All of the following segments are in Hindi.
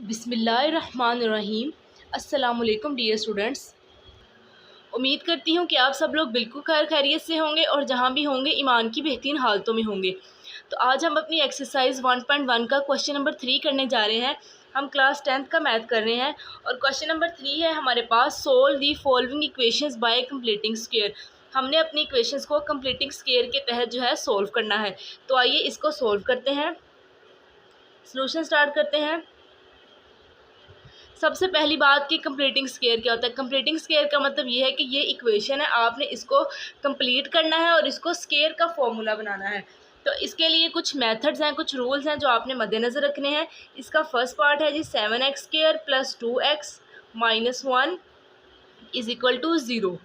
बिस्मिल्लाहिर्रहमानिर्रहीम। अस्सलाम वालेकुम डियर स्टूडेंट्स। उम्मीद करती हूँ कि आप सब लोग बिल्कुल खैर खैरियत से होंगे और जहाँ भी होंगे ईमान की बेहतरीन हालतों में होंगे। तो आज हम अपनी एक्सरसाइज 1.1 का क्वेश्चन नंबर 3 करने जा रहे हैं। हम क्लास 10th का मैथ कर रहे हैं और क्वेश्चन नंबर 3 है हमारे पास, solve the following equations by completing square. हमने अपनी इक्वेशंस को कंप्लीटिंग स्क्वायर के तहत जो है सोल्व करना है। तो आइए इसको सोल्व करते हैं, सोल्यूशन स्टार्ट करते हैं। सबसे पहली बात कि कंप्लीटिंग स्क्वायर क्या होता है। कंप्लीटिंग स्क्वायर का मतलब ये है कि ये इक्वेशन है, आपने इसको कंप्लीट करना है और इसको स्क्वायर का फॉर्मूला बनाना है। तो इसके लिए कुछ मेथड्स हैं, कुछ रूल्स हैं जो आपने मद्देनज़र रखने हैं। इसका फर्स्ट पार्ट है जी 7x² + 2x - 1 is equal to 0।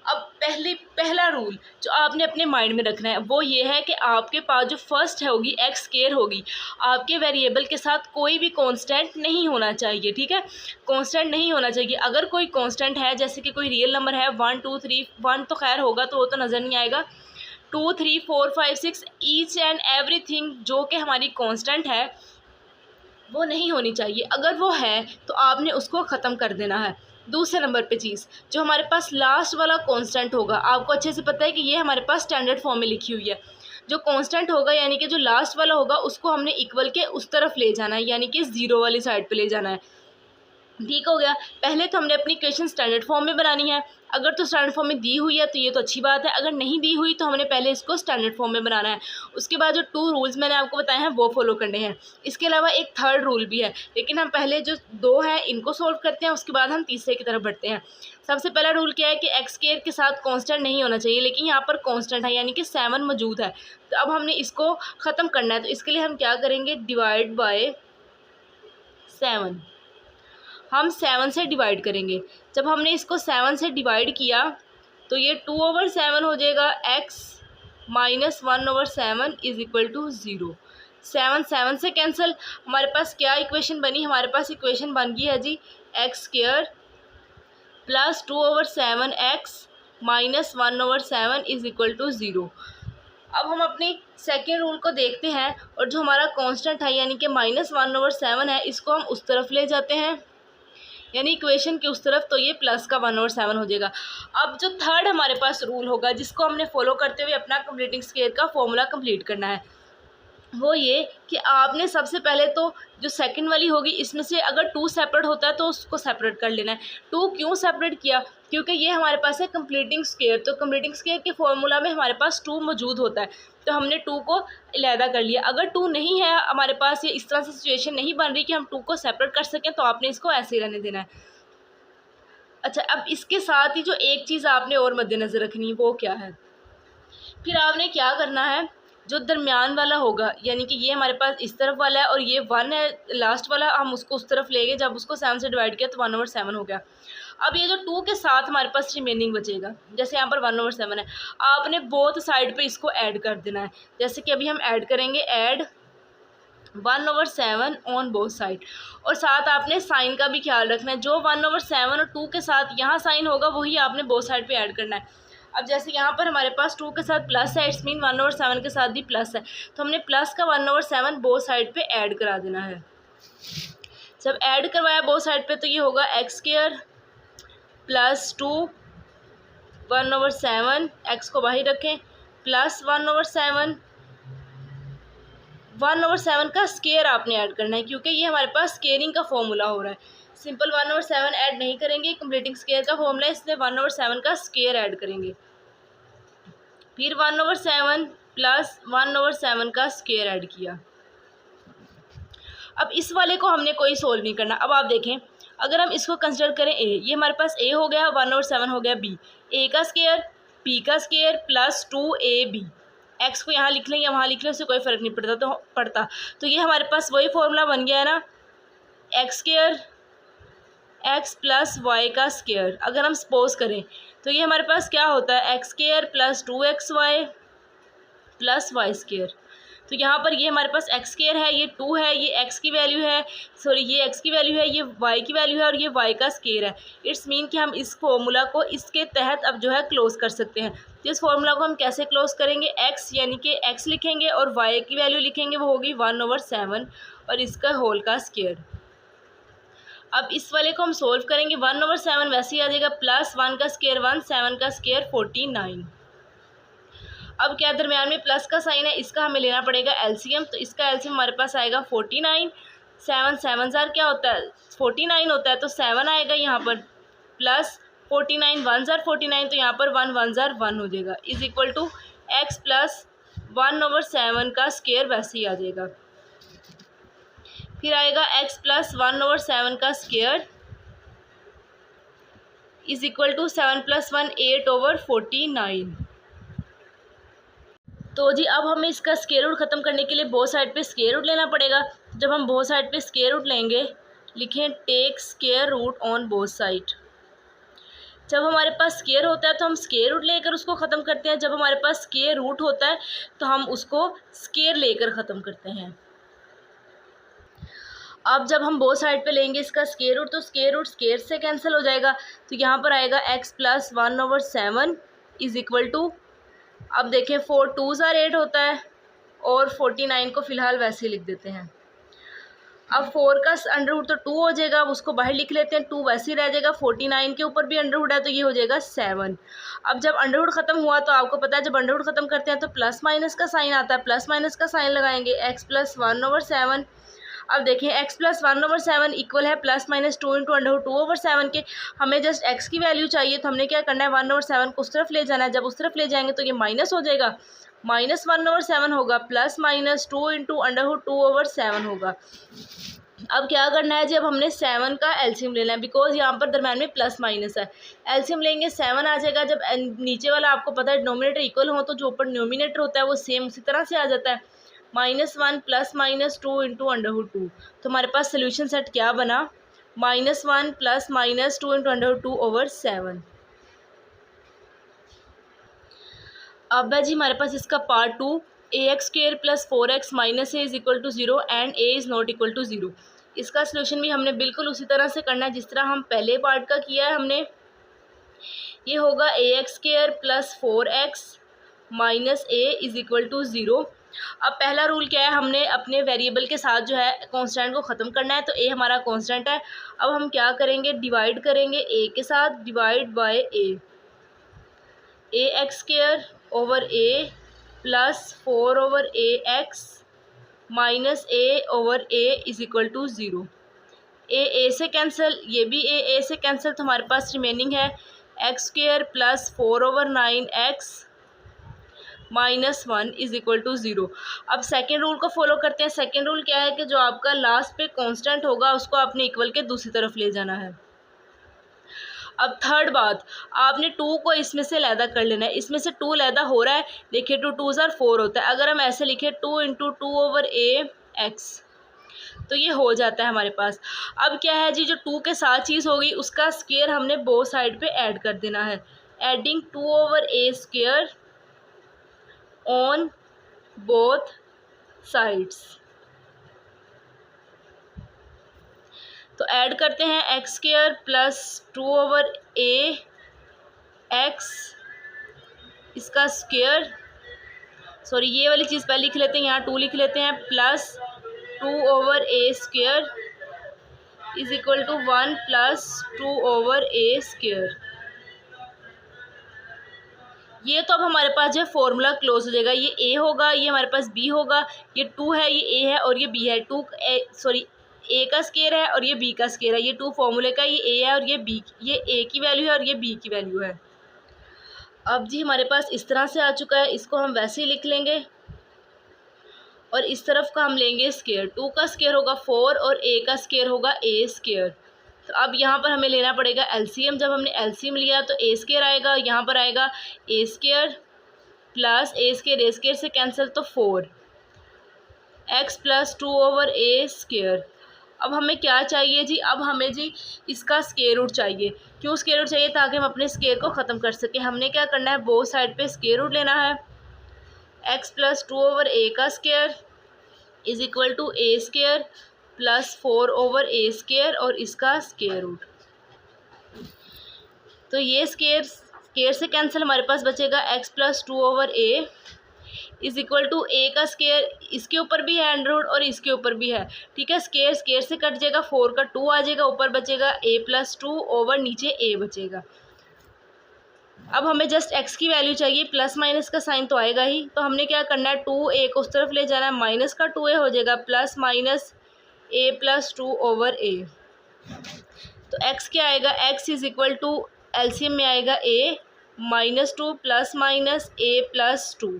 अब पहला रूल जो आपने अपने माइंड में रखना है वो ये है कि आपके पास जो फर्स्ट होगी x² होगी, आपके वेरिएबल के साथ कोई भी कांस्टेंट नहीं होना चाहिए। ठीक है, कांस्टेंट नहीं होना चाहिए। अगर कोई कांस्टेंट है, जैसे कि कोई रियल नंबर है 1 2 3, 1 तो खैर होगा तो वो तो नज़र नहीं आएगा, 2 3 4 5 6 ईच एंड एवरीथिंग जो कि हमारी कांस्टेंट है वो नहीं होनी चाहिए। अगर वो है तो आपने उसको ख़त्म कर देना है। दूसरे नंबर पे चीज़, जो हमारे पास लास्ट वाला कांस्टेंट होगा, आपको अच्छे से पता है कि ये हमारे पास स्टैंडर्ड फॉर्म में लिखी हुई है। जो कांस्टेंट होगा यानी कि जो लास्ट वाला होगा उसको हमने इक्वल के उस तरफ ले जाना है, यानी कि 0 वाली साइड पे ले जाना है। ठीक हो गया। पहले तो हमने अपनी इक्वेशन स्टैंडर्ड फॉर्म में बनानी है। अगर तो स्टैंडर्ड फॉर्म में दी हुई है तो ये तो अच्छी बात है, अगर नहीं दी हुई तो हमने पहले इसको स्टैंडर्ड फॉर्म में बनाना है। उसके बाद जो 2 रूल्स मैंने आपको बताए हैं वो फॉलो करने हैं। इसके अलावा एक थर्ड रूल भी है, लेकिन हम पहले जो 2 हैं इनको सोल्व करते हैं, उसके बाद हम तीसरे की तरफ बढ़ते हैं। सबसे पहला रूल क्या है कि x² के साथ कांस्टेंट नहीं होना चाहिए, लेकिन यहाँ पर कांस्टेंट है यानी कि 7 मौजूद है। तो अब हमने इसको ख़त्म करना है। तो इसके लिए हम क्या करेंगे, डिवाइड बाय 7। हम 7 से डिवाइड करेंगे। जब हमने इसको 7 से डिवाइड किया तो ये 2/7 हो जाएगा। x - 1/7 is equal to 0। 7 से कैंसिल। हमारे पास क्या इक्वेशन बनी, हमारे पास इक्वेशन बन गई है जी x² + 2/7x - 1/7 is equal to 0। अब हम अपनी सेकेंड रूल को देखते हैं और जो हमारा कांस्टेंट है यानी कि -1/7 है, इसको हम उस तरफ ले जाते हैं, यानी इक्वेशन के उस तरफ, तो ये प्लस का 1/7 हो जाएगा। अब जो थर्ड हमारे पास रूल होगा जिसको हमने फॉलो करते हुए अपना कंप्लीटिंग स्क्वायर का फॉर्मूला कंप्लीट करना है, वो ये कि आपने सबसे पहले तो जो सेकंड वाली होगी इसमें से अगर 2 सेपरेट होता है तो उसको सेपरेट कर लेना है। 2 क्यों सेपरेट किया, क्योंकि ये हमारे पास है कंप्लीटिंग स्क्वायर, तो कंप्लीटिंग स्क्वायर के फॉर्मूला में हमारे पास 2 मौजूद होता है, तो हमने 2 को अलहदा कर लिया। अगर 2 नहीं है हमारे पास, ये इस तरह से सिचुएशन नहीं बन रही कि हम 2 को सेपरेट कर सकें, तो आपने इसको ऐसे ही रहने देना है। अच्छा, अब इसके साथ ही जो एक चीज़ आपने और मद्देनज़र रखनी है वो क्या है, फिर आपने क्या करना है, जो दरमियान वाला होगा यानी कि ये हमारे पास इस तरफ वाला है और ये 1 है लास्ट वाला, हम उसको उस तरफ ले गए। जब उसको 7 से डिवाइड किया तो 1/7 हो गया। अब ये जो 2 के साथ हमारे पास रिमेनिंग बचेगा, जैसे यहाँ पर 1/7 है, आपने बोथ साइड पे इसको ऐड कर देना है। जैसे कि अभी हम ऐड करेंगे, ऐड 1/7 ऑन बोथ साइड। और साथ आपने साइन का भी ख्याल रखना है, जो 1/7 और 2 के साथ यहाँ साइन होगा वही आपने बोथ साइड पे ऐड करना है। अब जैसे यहाँ पर हमारे पास 2 के साथ प्लस है, इट्स मीन 1/7 के साथ भी प्लस है, तो हमने प्लस का 1/7 बोथ साइड पे ऐड करा देना है। जब ऐड करवाया बोथ साइड पे तो ये होगा x² + 2 1/7, x को बाहर रखें, प्लस 1/7 का स्केयर आपने ऐड करना है, क्योंकि ये हमारे पास स्केयरिंग का फॉर्मूला हो रहा है। सिंपल 1/7 ऐड नहीं करेंगे, कंप्लीटिंग स्केयर का फॉर्मूला है, इसलिए 1/7 का स्केयर ऐड करेंगे। फिर 1/7 प्लस 1/7 का स्केयर ऐड किया। अब इस वाले को हमने कोई सोल्व नहीं करना। अब आप देखें, अगर हम इसको कंसिडर करें a, ये हमारे पास a हो गया, 1/7 हो गया b, a का स्केयर b का स्केयर प्लस 2ab। x को यहाँ लिख लें या वहाँ लिख लें, उससे कोई फ़र्क नहीं पड़ता। तो ये हमारे पास वही फॉर्मूला बन गया है ना, x² x + y का स्केयर। अगर हम सपोज करें तो ये हमारे पास क्या होता है, x² + 2xy + y²। तो यहाँ पर ये हमारे पास x² है, ये 2 है, ये x की वैल्यू है, सॉरी ये x की वैल्यू है, ये y की वैल्यू है और ये y का स्केयर है। इट्स मीन कि हम इस फॉर्मूला को इसके तहत अब जो है क्लोज कर सकते हैं। तो इस फॉर्मूला को हम कैसे क्लोज करेंगे, x यानी कि x लिखेंगे और y की वैल्यू लिखेंगे, वो होगी 1/7 और इसका होल का स्केयर। अब इस वाले को हम सोल्व करेंगे, 1/7 वैसे ही आ जाएगा, प्लस 1 का स्क्वायर 1, 7 का स्क्वायर 49। अब क्या दरम्यान में प्लस का साइन है, इसका हमें लेना पड़ेगा एलसीएम। तो इसका एलसीएम हमारे पास आएगा 49, 7 7 ज़ार क्या होता है 49 होता है, तो 7 आएगा यहाँ पर, प्लस 49 1 ज़ार 49, तो यहाँ पर 1 1 ज़ार 1 हो जाएगा, is equal to x plus 1/7 का स्क्वायर वैसे ही आ जाएगा। फिर आएगा x प्लस 1/7 का स्क्वायर इज इक्वल टू 7 + 1 8/49। तो जी अब हमें इसका स्क्वायर रूट ख़त्म करने के लिए बोथ साइड पे स्क्वायर रूट लेना पड़ेगा। जब हम बोथ साइड पे स्क्वायर रूट लेंगे, लिखें take square root on both side. जब हमारे पास स्क्वायर होता है तो हम स्क्वायर रूट लेकर उसको ख़त्म करते हैं, जब हमारे पास स्क्वायर रूट होता है तो हम उसको स्क्वायर लेकर ख़त्म करते हैं। अब जब हम बोथ साइड पे लेंगे इसका स्क्वायर रूट, तो स्क्वायर रूट स्क्वायर से कैंसिल हो जाएगा, तो यहाँ पर आएगा x plus 1/7 is equal to, अब देखें 4 2 ज़ार 8 होता है और 49 को फ़िलहाल वैसे ही लिख देते हैं। अब 4 का अंडर रूट तो 2 हो जाएगा, अब उसको बाहर लिख लेते हैं, 2 वैसे ही रह जाएगा, 49 के ऊपर भी अंडर रूट है तो ये हो जाएगा 7। अब जब अंडर रूट ख़त्म हुआ तो आपको पता है जब अंडर रूट ख़त्म करते हैं तो प्लस माइनस का साइन आता है, प्लस माइनस का साइन लगाएंगे, x प्लस 1/7। अब देखें x प्लस 1/7 इक्वल है plus minus 2 into under root 2/7 के। हमें जस्ट x की वैल्यू चाहिए, तो हमने क्या करना है 1/7 को उस तरफ ले जाना है, जब उस तरफ ले जाएंगे तो ये माइनस हो जाएगा, माइनस 1/7 होगा, plus minus 2 into under root 2/7 होगा। अब क्या करना है जी, अब हमने 7 का एलसीएम लेना है, बिकॉज यहाँ पर दरम्यान में प्लस माइनस है। एलसीएम लेंगे 7 आ जाएगा, जब नीचे वाला आपको पता है डिनोमिनेटर इक्वल हो तो जो ऊपर डिनोमिनेटर होता है वो सेम उसी तरह से आ जाता है, -1 plus minus 2 into under root 2। तो हमारे पास सोल्यूशन सेट क्या बना, -1 plus minus 2 into under root 2/7। अब है जी हमारे पास इसका part 2, ax² plus 4x minus a is equal to 0 and a is not equal to 0। इसका सोल्यूशन भी हमने बिल्कुल उसी तरह से करना है जिस तरह हम पहले पार्ट का किया है हमने। ये होगा ax² plus 4x minus a is equal to 0। अब पहला रूल क्या है, हमने अपने वेरिएबल के साथ जो है कांस्टेंट को ख़त्म करना है, तो a हमारा कांस्टेंट है। अब हम क्या करेंगे, डिवाइड करेंगे a के साथ, divide by ax² over a plus 4/ax minus a/a is equal to 0। a से कैंसिल, ये भी a से कैंसिल, तो हमारे पास रिमेनिंग है x² plus 4/9x minus 1 is equal to 0। अब सेकेंड रूल को फॉलो करते हैं। सेकेंड रूल क्या है कि जो आपका लास्ट पे कांस्टेंट होगा उसको आपने इक्वल के दूसरी तरफ ले जाना है। अब थर्ड बात, आपने 2 को इसमें से लैदा कर लेना है, इसमें से 2 लैदा हो रहा है, देखिए 2 2 ज़ार 4 होता है। अगर हम ऐसे लिखें 2 इंटू 2/ax तो ये हो जाता है हमारे पास। अब क्या है जी, जो 2 के साथ चीज़ होगी उसका स्क्वायर हमने बोथ साइड पे ऐड कर देना है, adding 2/a² on both sides. तो ऐड करते हैं x² प्लस 2/ax इसका स्क्वायर, सॉरी ये वाली चीज़ पहले लिख लेते हैं, यहाँ 2 लिख लेते हैं, plus 2/a² is equal to 1 plus 2/a²। ये तो अब हमारे पास जो फॉर्मूला क्लोज हो जाएगा, ये a होगा, ये हमारे पास b होगा, ये 2 है, ये a है और ये b है। a का स्क्वायर है और ये b का स्क्वायर है, ये 2 फॉर्मूले का, ये a है और ये b, ये a की वैल्यू है और ये b की वैल्यू है। अब जी हमारे पास इस तरह से आ चुका है, इसको हम वैसे ही लिख लेंगे और इस तरफ का हम लेंगे स्क्वायर। 2 का स्क्वायर होगा 4 और a का स्क्वायर होगा a²। तो अब यहाँ पर हमें लेना पड़ेगा एलसीएम। जब हमने एलसीएम लिया तो a² आएगा, यहाँ पर आएगा a² प्लस a² से कैंसिल, तो 4x प्लस 2/a²। अब हमें क्या चाहिए जी, अब हमें जी इसका स्क्वायर रूट चाहिए। क्यों स्क्वायर रूट चाहिए, ताकि हम अपने स्क्वायर को ख़त्म कर सकें। हमने क्या करना है, बोथ साइड पे स्क्वायर रूट लेना है, x प्लस 2/a का square is equal to a² plus 4/a² और इसका स्क्वायर रूट। तो ये स्क्वायर से कैंसिल, हमारे पास बचेगा x plus 2/a is equal to A का स्केयर, इसके ऊपर भी है अंडर रूट और इसके ऊपर भी है, ठीक है। स्केयर स्केयर से कट जाएगा, 4 का 2 आ जाएगा, ऊपर बचेगा a+2 ओवर नीचे a बचेगा। अब हमें जस्ट x की वैल्यू चाहिए, प्लस माइनस का साइन तो आएगा ही, तो हमने क्या करना है 2a को उस तरफ ले जाना है, माइनस का 2a हो जाएगा, plus minus a+2 over a। तो x क्या आएगा, x is equal to LCM में आएगा a -2 प्लस माइनस a+2।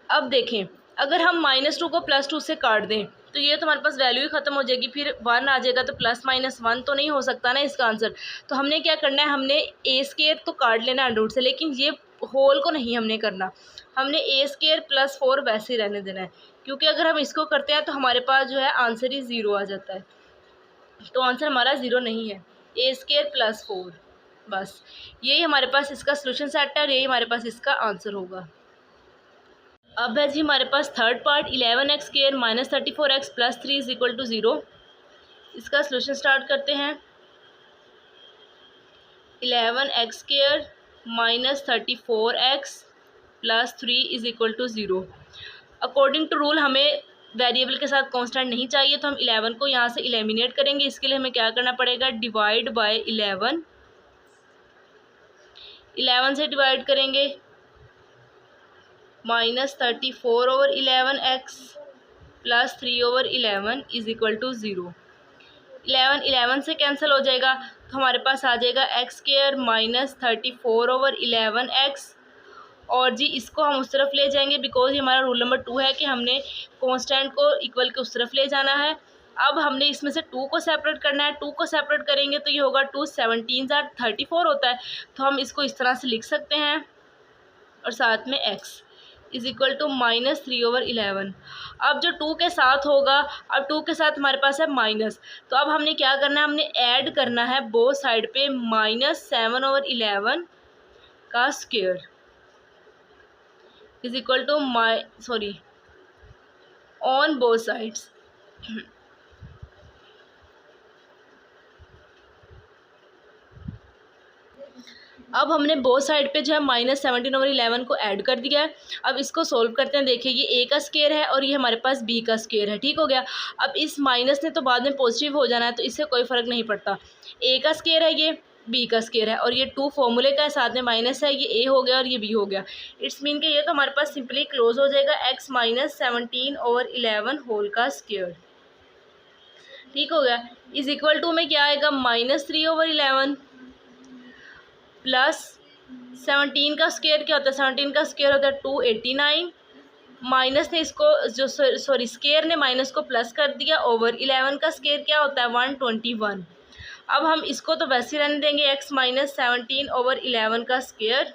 अब देखें अगर हम -2 को +2 से काट दें तो ये तो हमारे पास वैल्यू ही ख़त्म हो जाएगी, फिर 1 आ जाएगा, तो प्लस माइनस 1 तो नहीं हो सकता ना इसका आंसर। तो हमने क्या करना है, हमने a स्केयर तो काट लेना अंडर रूट से, लेकिन ये होल को नहीं हमने करना, हमने a स्केयर +4 वैसे ही रहने देना है, क्योंकि अगर हम इसको करते हैं तो हमारे पास जो है आंसर ही 0 आ जाता है। तो आंसर हमारा 0 नहीं है, a स्केयर +4, बस यही हमारे पास इसका सोल्यूशन सेट है और यही हमारे पास इसका आंसर होगा। अब है जी हमारे पास third part, 11x square -34x + 3 = 0। इसका सोल्यूशन स्टार्ट करते हैं। 11x square -34x + 3 = 0। According to rule हमें वेरिएबल के साथ कांस्टेंट नहीं चाहिए, तो हम 11 को यहाँ से एलिमिनेट करेंगे। इसके लिए हमें क्या करना पड़ेगा, डिवाइड बाय 11। 11 से डिवाइड करेंगे, -34 ओवर 11x + 3 ओवर 11 = 0। 11 से कैंसिल हो जाएगा, तो हमारे पास आ जाएगा x स्क्वायर -34 ओवर 11x। और जी इसको हम उस तरफ ले जाएंगे, बिकॉज ये हमारा रूल नंबर 2 है कि हमने कांस्टेंट को इक्वल के उस तरफ ले जाना है। अब हमने इसमें से 2 को सेपरेट करना है, 2 को सेपरेट करेंगे तो ये होगा 2 17 34 होता है, तो हम इसको इस तरह से लिख सकते हैं। और साथ में x is equal to -3 over 11। अब जो 2 के साथ होगा, अब 2 के साथ हमारे पास है माइनस, तो अब हमने क्या करना है, हमने ऐड करना है बोथ साइड पे -7 ओवर 11 का square is equal to on both sides. अब हमने बोथ साइड पे जो है -17 ओवर 11 को ऐड कर दिया है। अब इसको सोल्व करते हैं। देखिए ये a का स्क्वायर है और ये हमारे पास b का स्क्वायर है, ठीक हो गया। अब इस माइनस ने तो बाद में पॉजिटिव हो जाना है, तो इससे कोई फ़र्क नहीं पड़ता। a का स्क्वायर है, ये b का स्क्वायर है, और ये 2 फॉर्मूले का है, साथ में माइनस है, ये a हो गया और ये b हो गया। इट्स मीन कि ये तो हमारे पास सिंपली क्लोज हो जाएगा, x -17 ओवर 11 होल का स्क्वायर, ठीक हो गया। इज इक्वल टू में क्या आएगा, -3 ओवर 11 प्लस 17 का स्क्वायर क्या होता है, 17 का स्क्वायर होता है 289, माइनस ने इसको जो स्क्वायर ने माइनस को प्लस कर दिया, ओवर 11 का स्क्वायर क्या होता है 121। अब हम इसको तो वैसे रहने देंगे, x -17 ओवर 11 का स्क्वायर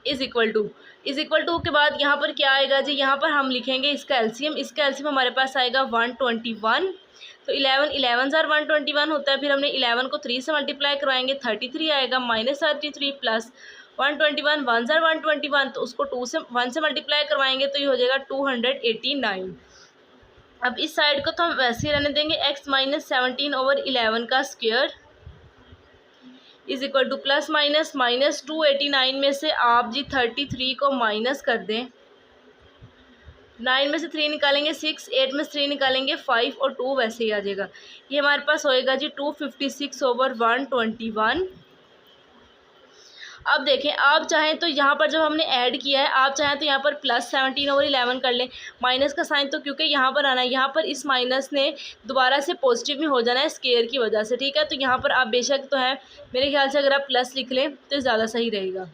इज इक्वल टू के बाद यहाँ पर क्या आएगा जी, यहाँ पर हम लिखेंगे इसका एलसीएम। इसका एलसीएम हमारे पास आएगा 121, तो 11 121 होता है। फिर हमने 11 को 3 से मल्टीप्लाई करवाएंगे, 33 आएगा, -33 प्लस 121 121, तो उसको 1 से मल्टीप्लाई करवाएंगे तो ये हो जाएगा 289। अब इस साइड को तो हम वैसे ही रहने देंगे, x -17 ओवर 11 का square is equal two plus minus 289 में से आप जी 33 को माइनस कर दें, 9 में से 3 निकालेंगे 6, 8 में से 3 निकालेंगे 5 और 2 वैसे ही आ जाएगा। ये हमारे पास होएगा जी 256 ओवर 121। अब देखें, आप चाहें तो यहाँ पर जब हमने ऐड किया है, आप चाहें तो यहाँ पर +17 ओवर 11 कर लें। माइनस का साइन तो क्योंकि यहाँ पर आना है, यहाँ पर इस माइनस ने दोबारा से पॉजिटिव में हो जाना है स्क्वायर की वजह से, ठीक है। तो यहाँ पर आप बेशक तो है, मेरे ख्याल से अगर आप प्लस लिख लें तो ज़्यादा सही रहेगा।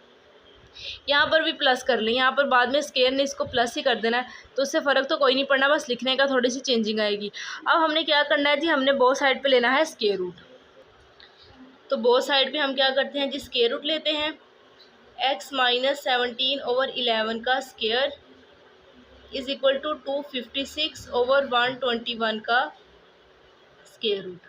यहाँ पर भी प्लस कर लें, यहाँ पर बाद में स्क्वायर ने इसको प्लस ही कर देना है, तो उससे फ़र्क तो कोई नहीं पड़ना, बस लिखने का थोड़ी सी चेंजिंग आएगी। अब हमने क्या करना है जी, हमने बोथ साइड पे लेना है स्क्वायर रूट। तो बोथ साइड पे हम क्या करते हैं जी, स्क्वायर रूट लेते हैं। x -17 ओवर 11 का square is equal to 256 over 121 का स्क्वायर रूट।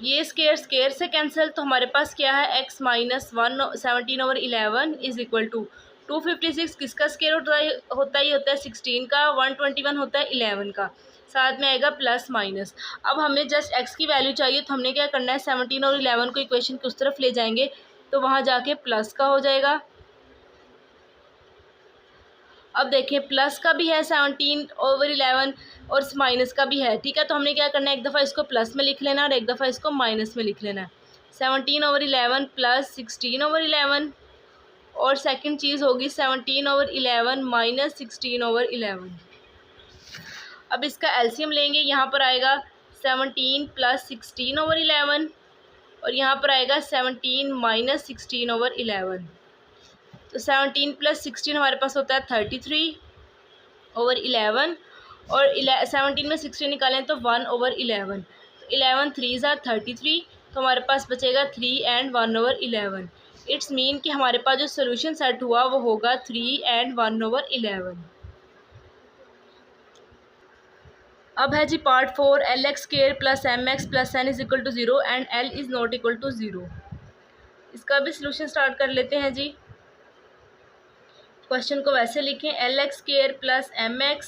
ये स्क्वायर से कैंसिल, तो हमारे पास क्या है, x -17 over 11 is equal to 256 किसका स्क्वायर रूट होता है, ये होता है 16 का, 121 होता है 11 का, साथ में आएगा प्लस माइनस। अब हमें जस्ट x की वैल्यू चाहिए, तो हमने क्या करना है, 17 और 11 को इक्वेशन की उस तरफ ले जाएंगे, तो वहाँ जाके प्लस का हो जाएगा, अब देखिए प्लस का भी है 17/11 और माइनस का भी है, ठीक है। तो हमने क्या करना है, एक दफ़ा इसको प्लस में लिख लेना और एक दफ़ा इसको माइनस में लिख लेना है। 17/11 प्लस 16/11 और सेकंड चीज़ होगी 17/11 माइनस 16/11। अब इसका एलसीएम लेंगे, यहाँ पर आएगा 17 प्लस 16/11 और यहाँ पर आएगा 17 माइनस 16/11। तो 17 प्लस 16 हमारे पास होता है 33/11 और 17 में 16 निकालें तो 1/11। तो 11 3 ज़ा 33, तो हमारे पास बचेगा 3 एंड 1/11। इट्स मीन कि हमारे पास जो सोल्यूशन सेट हुआ वो होगा 3 एंड 1/11। अब है जी part 4, LX² plus MX plus N is equal to 0 and L is not equal to 0। इसका भी सोल्यूशन स्टार्ट कर लेते हैं जी। क्वेश्चन को वैसे लिखें, LX² plus MX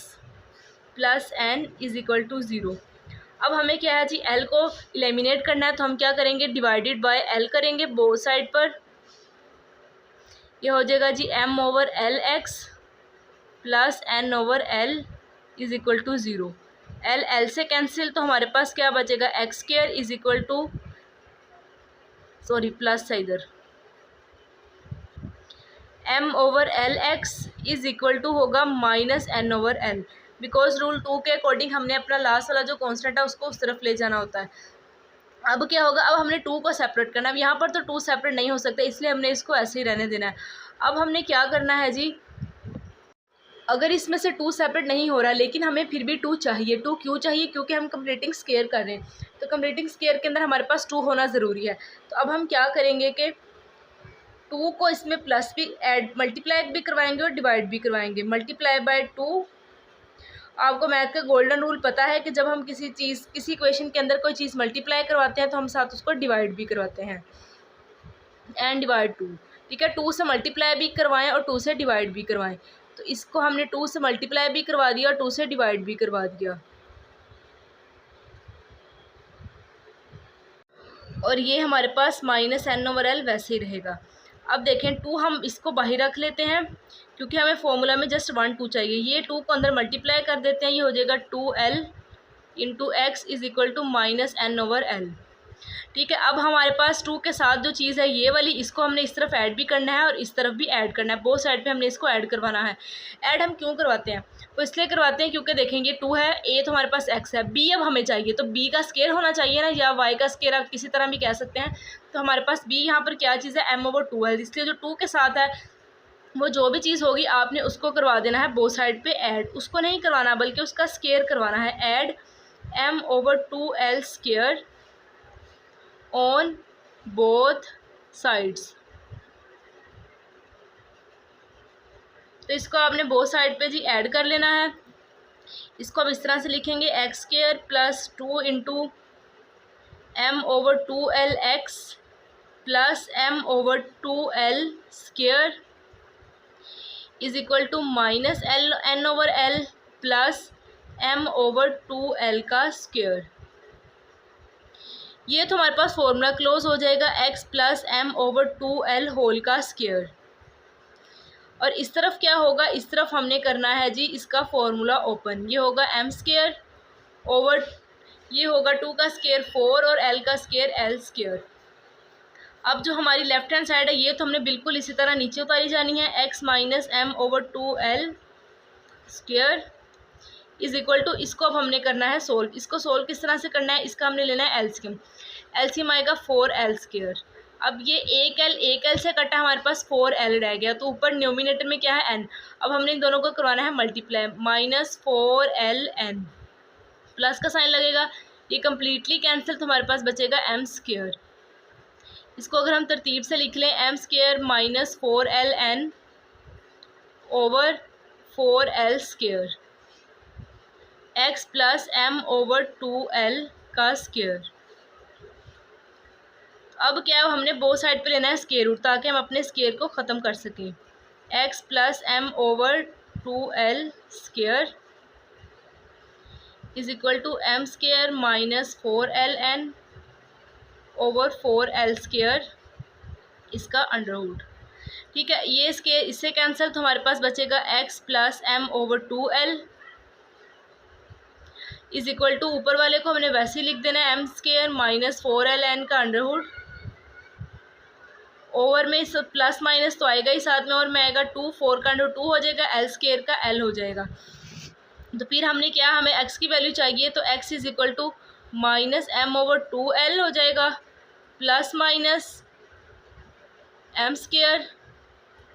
plus N is equal to 0। अब हमें क्या है जी, L को एलिमिनेट करना है, तो हम क्या करेंगे, डिवाइडेड बाय L करेंगे बोथ साइड पर। ये हो जाएगा जी M/LX plus N/L is equal to 0। L से कैंसिल, तो हमारे पास क्या बचेगा, X² is equal to, sorry plus है इधर, M/LX इज इक्वल टू होगा माइनस N/L। बिकॉज रूल 2 के अकॉर्डिंग हमने अपना लास्ट वाला जो कॉन्स्टेंट है उसको उस तरफ ले जाना होता है। अब क्या होगा, अब हमने 2 को सेपरेट करना है। यहाँ पर तो 2 सेपरेट नहीं हो सकता, इसलिए हमने इसको ऐसे ही रहने देना है। अब हमने क्या करना है जी, अगर इसमें से 2 सेपरेट नहीं हो रहा लेकिन हमें फिर भी 2 चाहिए। 2 क्यों चाहिए, क्योंकि हम कंप्लीटिंग स्क्वायर कर रहे हैं, तो कंप्लीटिंग स्क्वायर के अंदर हमारे पास 2 होना ज़रूरी है। तो अब हम क्या करेंगे कि 2 को इसमें प्लस भी ऐड मल्टीप्लाई भी करवाएंगे और डिवाइड भी करवाएंगे। मल्टीप्लाई बाय 2, आपको मैथ का गोल्डन रूल पता है कि जब हम किसी इक्वेशन के अंदर कोई चीज़ मल्टीप्लाई करवाते हैं तो हम साथ उसको डिवाइड भी करवाते हैं। एंड डिवाइड 2, ठीक है, 2 से मल्टीप्लाई भी करवाएं और 2 से डिवाइड भी करवाएं। तो इसको हमने 2 से मल्टीप्लाई भी करवा दिया और 2 से डिवाइड भी करवा दिया, और ये हमारे पास माइनस N/L वैसे ही रहेगा। अब देखें 2 हम इसको बाहर रख लेते हैं क्योंकि हमें फॉर्मूला में जस्ट 1 2 चाहिए। ये 2 को अंदर मल्टीप्लाई कर देते हैं, ये हो जाएगा 2L into x is equal to minus N/L। ठीक है, अब हमारे पास 2 के साथ जो चीज़ है ये वाली, इसको हमने इस तरफ ऐड भी करना है और इस तरफ भी ऐड करना है, बोथ साइड पे हमने इसको ऐड करवाना है। ऐड हम क्यों करवाते हैं, तो इसलिए करवाते हैं क्योंकि देखेंगे 2 है, ए तो हमारे पास x है, b अब हमें चाहिए तो b का स्केयर होना चाहिए ना, या y का स्केयर आप किसी तरह भी कह सकते हैं। तो हमारे पास b यहाँ पर क्या चीज़ है, m/2 है, इसलिए जो 2 के साथ है वो जो भी चीज़ होगी आपने उसको करवा देना है बोथ साइड पे ऐड। उसको नहीं करवाना बल्कि उसका स्केयर करवाना है, add m/2l square on both sides. तो इसको आपने बोथ साइड पे जी ऐड कर लेना है। इसको अब इस तरह से लिखेंगे, x² plus 2 into m/2l x plus m/2l square is equal to minus N/L plus m/2l का स्केयर। ये तो हमारे पास फॉर्मूला क्लोज हो जाएगा, x प्लस m/2l होल का स्केयर। और इस तरफ क्या होगा, इस तरफ हमने करना है जी इसका फॉर्मूला ओपन। ये होगा m स्केयर ओवर, ये होगा 2 का स्केयर 4 और l का स्केयर l स्केयर। अब जो हमारी लेफ्ट हैंड साइड है ये तो हमने बिल्कुल इसी तरह नीचे उतारी जानी है, x minus m/2l square is equal to, इसको अब हमने करना है सोल्व। इसको सोल्व किस तरह से करना है, इसका हमने लेना है एलसीएम। एलसीएम आएगा 4l स्केयर। अब ये एक एल से कटा हमारे पास 4l रह गया, तो ऊपर न्यूमिनेटर में क्या है n। अब हमने इन दोनों को करवाना है मल्टीप्लाई, माइनस 4ln, प्लस का साइन लगेगा, ये कम्प्लीटली कैंसिल, तो हमारे पास बचेगा m स्केयर। इसको अगर हम तरतीब से लिख लें, m square minus 4ln over 4l square x plus m/2l का स्केयर। अब क्या है, हमने बोथ साइड पे लेना है स्केयर रूट ताकि हम अपने स्केयर को ख़त्म कर सकें। x plus m/2l square is equal to m square minus 4ln over 4l square, इसका अंडर रूट। ठीक है, ये इससे कैंसिल, तो हमारे पास बचेगा x plus m over 2l is equal to, ऊपर वाले को हमने वैसे ही लिख देना है एम स्केयर माइनस 4ln का अंडरवुड, ओवर में प्लस माइनस तो आएगा ही साथ में, और में आएगा 2, 4 का अंडर 2 हो जाएगा, एल स्केयर का एल हो जाएगा। तो फिर हमने क्या, हमें x की वैल्यू चाहिए, तो x is equal to minus m over 2l हो जाएगा plus minus M square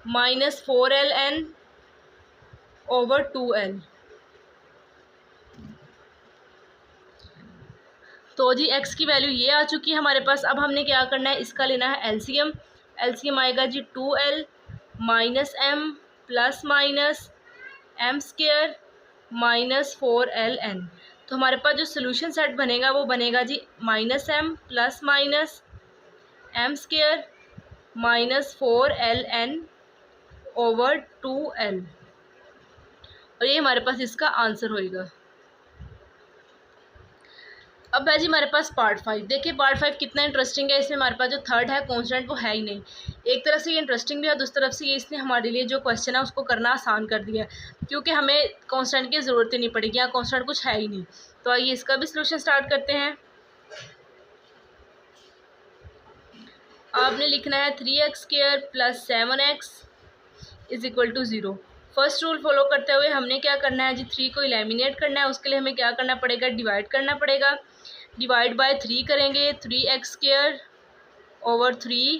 minus 4ln over 2l। तो जी x की वैल्यू ये आ चुकी है हमारे पास। अब हमने क्या करना है, इसका लेना है एलसीएम। एलसीएम आएगा जी 2l minus M plus minus M square minus 4ln। तो हमारे पास जो सोल्यूशन सेट बनेगा वो बनेगा जी minus M plus minus M square minus 4ln over 2l, और ये हमारे पास इसका आंसर होएगा। अब है जी हमारे पास पार्ट 5। देखिए पार्ट 5 कितना इंटरेस्टिंग है। इसमें हमारे पास जो थर्ड है कांस्टेंट वो है ही नहीं। एक तरफ से ये इंटरेस्टिंग भी है, दूसरी तरफ से ये इसने हमारे लिए जो क्वेश्चन है उसको करना आसान कर दिया है, क्योंकि हमें कांस्टेंट की ज़रूरत ही नहीं पड़ेगी, यहाँ कांस्टेंट कुछ है ही नहीं। तो आइए इसका भी सोल्यूशन स्टार्ट करते हैं। आपने लिखना है 3x² plus 7x is equal to 0। First rule follow करते हुए हमने क्या करना है जी, 3 को एलिमिनेट करना है। उसके लिए हमें क्या करना पड़ेगा, डिवाइड करना पड़ेगा। डिवाइड बाय 3 करेंगे, 3x² over 3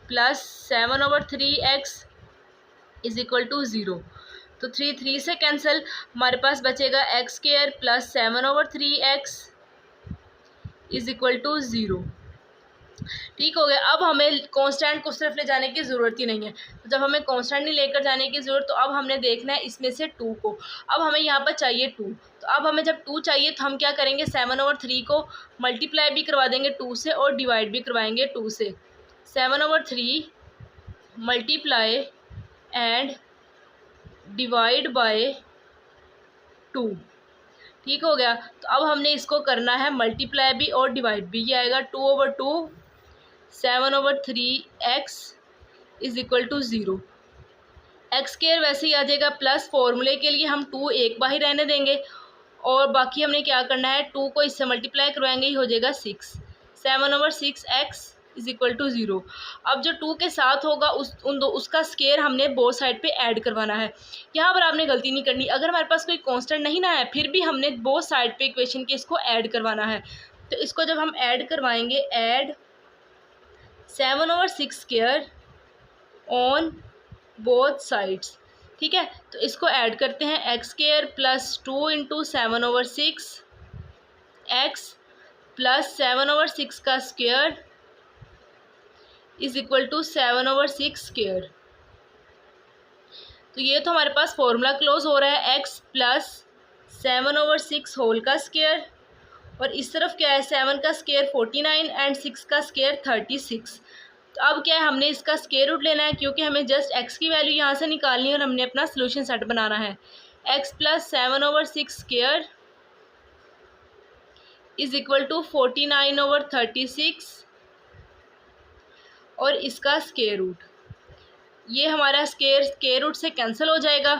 plus 7 over 3x is equal to 0। तो 3 से कैंसिल, हमारे पास बचेगा x² plus 7 over 3x is equal to 0। ठीक हो गया। अब हमें कांस्टेंट को सिर्फ ले जाने की ज़रूरत ही नहीं है। तो जब हमें कांस्टेंट नहीं लेकर जाने की ज़रूरत, तो अब हमने देखना है इसमें से 2 को। अब हमें यहाँ पर चाहिए 2। तो अब हमें जब 2 चाहिए तो हम क्या करेंगे, 7 ओवर 3 को मल्टीप्लाई भी करवा देंगे 2 से और डिवाइड भी करवाएंगे 2 से। 7 over 3 multiply and divide by 2। ठीक हो गया। तो अब हमने इसको करना है मल्टीप्लाई भी और डिवाइड भी। ये आएगा 2 over 2 7 over 3x is equal to 0। x² वैसे ही आ जाएगा, प्लस फॉर्मूले के लिए हम 2 एक बार ही रहने देंगे, और बाकी हमने क्या करना है, 2 को इससे मल्टीप्लाई करवाएंगे, ही हो जाएगा 6। 7 over 6x is equal to 0। अब जो 2 के साथ होगा उसका स्केयर हमने बोथ साइड पे ऐड करवाना है। यहाँ पर आपने गलती नहीं करनी। अगर हमारे पास कोई कांस्टेंट नहीं ना है, फिर भी हमने बोथ साइड पे इक्वेशन के इसको ऐड करवाना है। तो इसको जब हम ऐड करवाएंगे, add 7 over 6² on both sides. ठीक है, तो इसको ऐड करते हैं, x² plus 2 into 7 over 6 x plus 7 over 6 का square is equal to 7 over 6²। तो ये तो हमारे पास फॉर्मूला क्लोज हो रहा है, x प्लस 7 ओवर 6 होल का स्क्वेयर, और इस तरफ क्या है, 7 का स्क्वेयर 49 एंड 6 का स्क्वेयर 36। तो अब क्या है, हमने इसका स्क्वायर रूट लेना है, क्योंकि हमें जस्ट x की वैल्यू यहाँ से निकालनी है और हमने अपना सोल्यूशन सेट बनाना है। x plus 7 over 6² is equal to 49 over 36 और इसका स्क्वायर रूट। ये हमारा स्क्वायर रूट से कैंसिल हो जाएगा।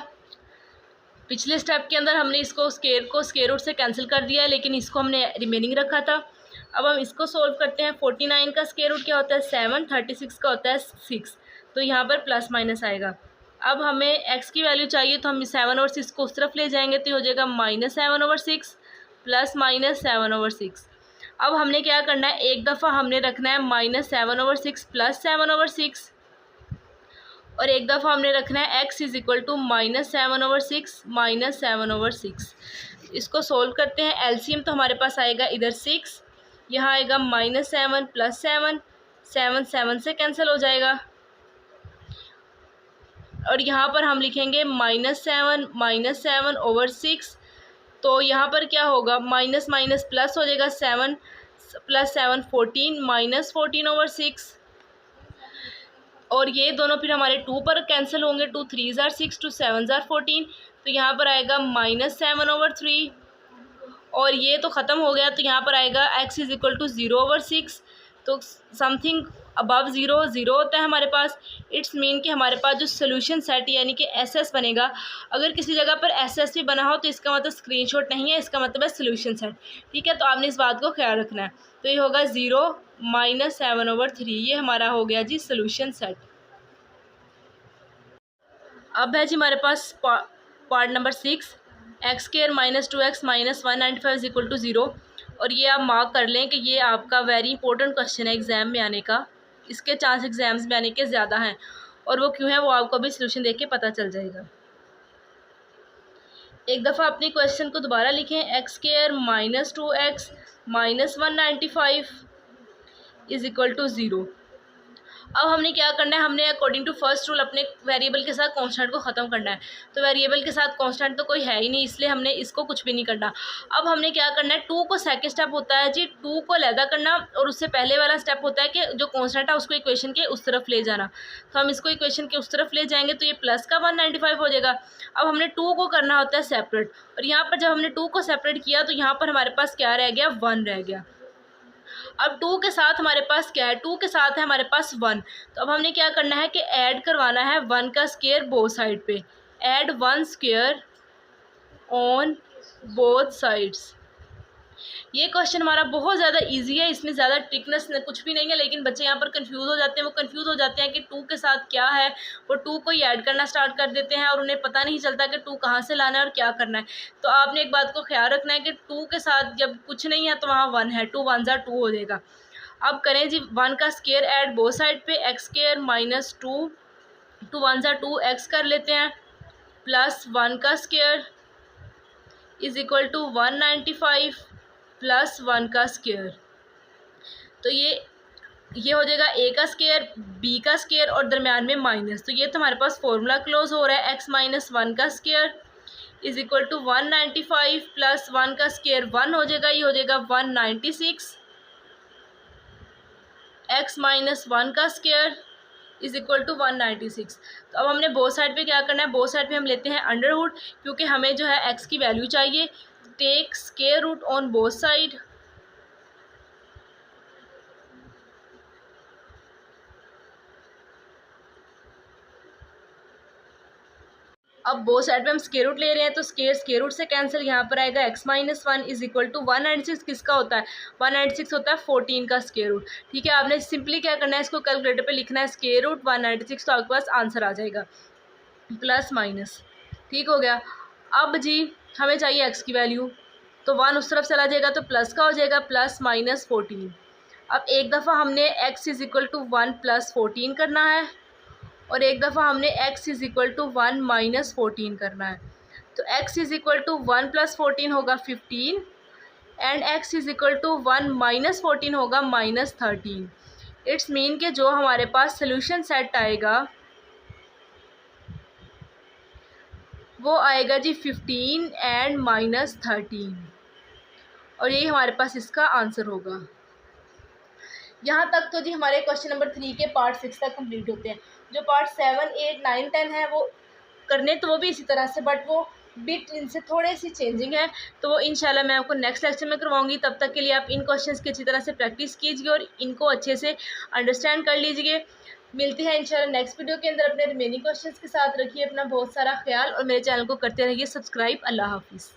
पिछले स्टेप के अंदर हमने इसको स्क्वायर रूट से कैंसिल कर दिया है, लेकिन इसको हमने रिमेनिंग रखा था। अब हम इसको सोल्व करते हैं। 49 का स्क्वायर रूट क्या होता है, 7, 36 का होता है 6, तो यहाँ पर प्लस माइनस आएगा। अब हमें x की वैल्यू चाहिए, तो हम 7 ओवर 6 को उस तरफ ले जाएंगे, तो हो जाएगा -7 ओवर 6 प्लस -7 ओवर 6। अब हमने क्या करना है, एक दफ़ा हमने रखना है -7 ओवर 6 प्लस 7 ओवर 6, और एक दफ़ा हमने रखना है x is equal to -7 over 6 -7 over 6। इसको सोल्व करते हैं। एलसीएम तो हमारे पास आएगा इधर 6, यहाँ आएगा -7 प्लस 7, 7 से कैंसिल हो जाएगा, और यहाँ पर हम लिखेंगे -7 ओवर 6। तो यहाँ पर क्या होगा, माइनस माइनस प्लस हो जाएगा, 7 प्लस 7 14 -14 ओवर 6, और ये दोनों फिर हमारे 2 पर कैंसिल होंगे। 2 3 ज़ार 6, 2 7 ज़ार 14, तो यहाँ पर आएगा -7 ओवर 3, और ये तो ख़त्म हो गया, तो यहाँ पर आएगा x is equal to 0 over 6। तो समथिंग अबव ज़ीरो ज़ीरो होता है हमारे पास। इट्स मीन कि हमारे पास जो सोल्यूशन सेट यानी कि एसएस बनेगा, अगर किसी जगह पर एसएस भी बना हो तो इसका मतलब स्क्रीनशॉट नहीं है, इसका मतलब है सोल्यूशन सेट। ठीक है, तो आपने इस बात को ख्याल रखना है। तो ये होगा 0 - 7/3, ये हमारा हो गया जी सोल्यूशन सेट। अब है जी हमारे पास पार्ट नंबर 6, x² - 2x - 195 = 0। और ये आप मार्क कर लें कि ये आपका वेरी इंपॉर्टेंट क्वेश्चन है एग्ज़ाम में आने का। इसके चांस एग्ज़ाम्स में आने के ज़्यादा हैं, और वो क्यों है वो आपको अभी सोल्यूशन देख के पता चल जाएगा। एक दफ़ा अपनी क्वेश्चन को दोबारा लिखें। x² - 2x - 195 = 0। अब हमने क्या करना है, हमने अकॉर्डिंग टू फर्स्ट रूल अपने वेरिएबल के साथ कांस्टेंट को ख़त्म करना है। तो वेरिएबल के साथ कांस्टेंट तो कोई है ही नहीं, इसलिए हमने इसको कुछ भी नहीं करना। अब हमने क्या करना है, 2 को सेकंड स्टेप होता है जी 2 को अलहदा करना, और उससे पहले वाला स्टेप होता है कि जो कांस्टेंट है उसको इक्वेशन के उस तरफ ले जाना। तो हम इसको इक्वेशन के उस तरफ ले जाएंगे तो ये प्लस का 195 हो जाएगा। अब हमने 2 को करना होता है सेपरेट, और यहाँ पर जब हमने 2 को सेपरेट किया तो यहाँ पर हमारे पास क्या रह गया, 1 रह गया। अब 2 के साथ हमारे पास क्या है, 2 के साथ है हमारे पास 1। तो अब हमने क्या करना है कि ऐड करवाना है 1 का स्क्वायर बोथ साइड पे। Add 1 square on both sides. ये क्वेश्चन हमारा बहुत ज़्यादा इजी है, इसमें ज़्यादा ट्रिकनेस कुछ भी नहीं है, लेकिन बच्चे यहाँ पर कंफ्यूज हो जाते हैं। वो कंफ्यूज हो जाते हैं कि 2 के साथ क्या है, वो 2 को ही ऐड करना स्टार्ट कर देते हैं और उन्हें पता नहीं चलता कि 2 कहाँ से लाना है और क्या करना है। तो आपने एक बात को ख्याल रखना है कि 2 के साथ जब कुछ नहीं है तो वहाँ 1 है, 2 1 ज़ा 2 हो जाएगा। अब करें जी 1 का स्क्वायर ऐड बोथ साइड पे, x² - 2 2 1 ज़ा 2 x कर लेते हैं, प्लस 1 का स्क्वायर = 195 प्लस 1 का स्क्वायर। तो ये हो जाएगा a का स्क्वायर, b का स्क्वायर और दरम्यान में माइनस। तो ये तो हमारे पास फॉर्मूला क्लोज हो रहा है। x - 1 का स्क्वायर = 195 प्लस 1 का स्क्वायर 1 हो जाएगा, ये हो जाएगा 196। x - 1 का स्क्वायर = 196। तो अब हमने बोथ साइड पे क्या करना है, बोथ साइड पे हम लेते हैं अंडर रूट, क्योंकि हमें जो है x की वैल्यू चाहिए। Take square root on both side. अब बोथ साइड पे हम स्क्वायर रूट ले रहे हैं तो स्क्वायर रूट से कैंसिल, यहाँ पर आएगा x - 1 = 196। किसका होता है, 196 होता है 14 का स्क्वायर रूट। ठीक है, आपने सिंपली क्या करना है, इसको कैलकुलेटर पे लिखना है स्क्वायर रूट 196, तो आपके पास आंसर आ जाएगा प्लस माइनस। ठीक हो गया। अब जी हमें चाहिए x की वैल्यू, तो 1 उस तरफ चला जाएगा तो प्लस का हो जाएगा, प्लस माइनस 14। अब एक दफ़ा हमने x = 1 + 14 करना है, और एक दफ़ा हमने x = 1 - 14 करना है। तो x = 1 + 14 होगा 15, एंड x = 1 - 14 होगा -13। इट्स मीन कि जो हमारे पास सोल्यूशन सेट आएगा वो आएगा जी 15 एंड -13, और यही हमारे पास इसका आंसर होगा। यहाँ तक तो जी हमारे क्वेश्चन नंबर 3 के पार्ट 6 तक कंप्लीट होते हैं। जो पार्ट 7 8 9 10 है वो करने तो वो भी इसी तरह से, बट वो बिट इनसे थोड़े सी चेंजिंग है, तो वो इंशाल्लाह मैं आपको नेक्स्ट लेक्चर में करवाऊंगी। तब तक के लिए आप इन क्वेश्चंस की अच्छी तरह से प्रैक्टिस कीजिए और इनको अच्छे से अंडरस्टैंड कर लीजिए। मिलती है इंशाल्लाह नेक्स्ट वीडियो के अंदर अपने रिमेनिंग क्वेश्चंस के साथ। रखिए अपना बहुत सारा ख्याल और मेरे चैनल को करते रहिए सब्सक्राइब। अल्लाह हाफिज़।